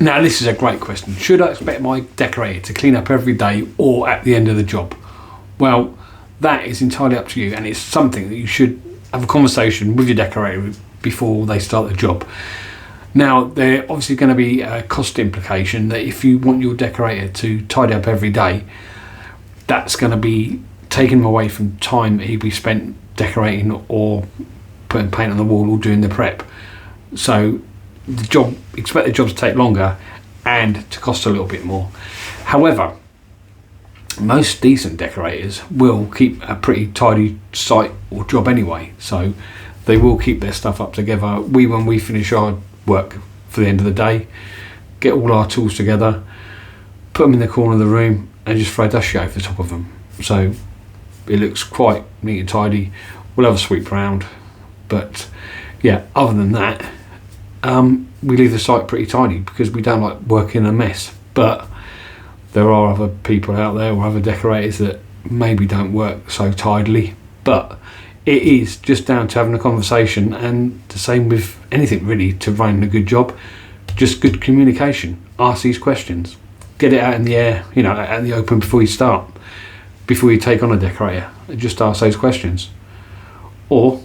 Now this is a great question. Should I expect my decorator to clean up every day or at the end of the job? Well, that is entirely up to you, and it's something that you should have a conversation with your decorator before they start the job. Now, there's obviously going to be a cost implication that if you want your decorator to tidy up every day, that's going to be taking him away from time that he'd be spent decorating or putting paint on the wall or doing the prep. So expect the job to take longer and to cost a little bit more. However, most decent decorators will keep a pretty tidy site or job anyway, so they will keep their stuff up together. When we finish our work for the end of the day, get all our tools together, put them in the corner of the room and just throw a dust sheet over the top of them, so it looks quite neat and tidy. We'll have a sweep round, but yeah, other than that, we leave the site pretty tidy because we don't like working a mess. But there are other people out there or other decorators that maybe don't work so tidily, but it is just down to having a conversation, and the same with anything really to run a good job. Just good communication. Ask these questions, get it out in the air, out in the open before you take on a decorator. Just ask those questions, or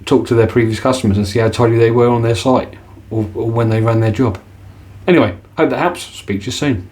talk to their previous customers and see how tidy they were on their site or when they ran their job. Anyway, hope that helps. Speak to you soon.